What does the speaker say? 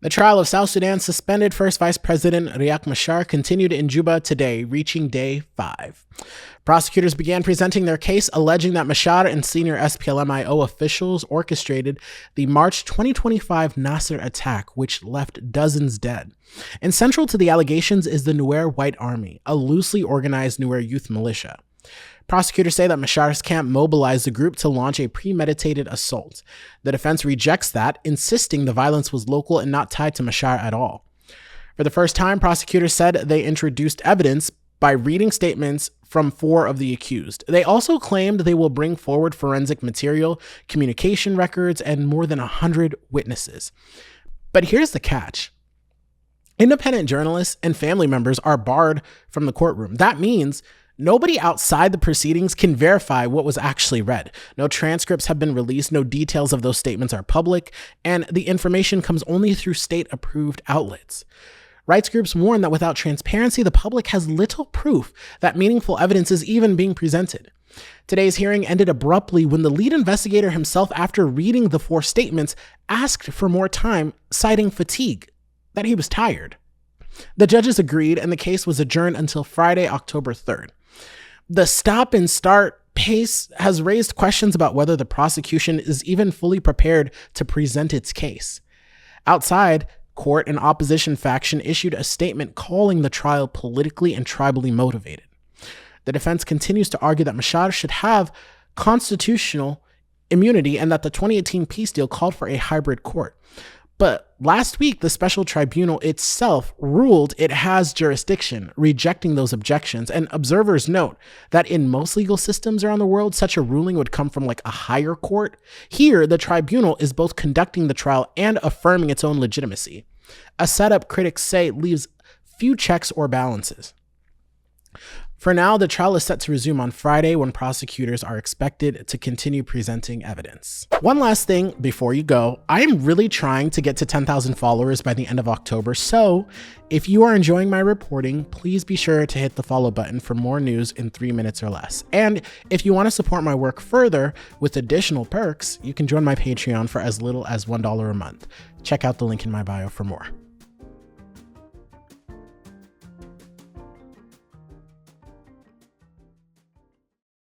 The trial of South Sudan's suspended First Vice President Riek Machar continued in Juba today, reaching day 5. Prosecutors began presenting their case, alleging that Machar and senior SPLM-IO officials orchestrated the March 2025 Nasir attack, which left dozens dead. And central to the allegations is the Nuer White Army, a loosely organized Nuer youth militia. Prosecutors say that Machar's camp mobilized the group to launch a premeditated assault. The defense rejects that, insisting the violence was local and not tied to Machar at all. For the first time, prosecutors said they introduced evidence by reading statements from 4 of the accused. They also claimed they will bring forward forensic material, communication records, and more than 100 witnesses. But here's the catch. Independent journalists and family members are barred from the courtroom. That means nobody outside the proceedings can verify what was actually read. No transcripts have been released, no details of those statements are public, and the information comes only through state-approved outlets. Rights groups warn that without transparency, the public has little proof that meaningful evidence is even being presented. Today's hearing ended abruptly when the lead investigator himself, after reading the 4 statements, asked for more time, citing fatigue, that he was tired. The judges agreed, and the case was adjourned until Friday, October 3rd. The stop and start pace has raised questions about whether the prosecution is even fully prepared to present its case. Outside court, an opposition faction issued a statement calling the trial politically and tribally motivated. The defense continues to argue that Machar should have constitutional immunity and that the 2018 peace deal called for a hybrid court. But last week, the special tribunal itself ruled it has jurisdiction, rejecting those objections. And observers note that in most legal systems around the world, such a ruling would come from like a higher court. Here, the tribunal is both conducting the trial and affirming its own legitimacy. A setup critics say leaves few checks or balances. For now, the trial is set to resume on Friday when prosecutors are expected to continue presenting evidence. One last thing before you go, I am really trying to get to 10,000 followers by the end of October, so if you are enjoying my reporting, please be sure to hit the follow button for more news in 3 minutes or less. And if you want to support my work further with additional perks, you can join my Patreon for as little as $1 a month. Check out the link in my bio for more.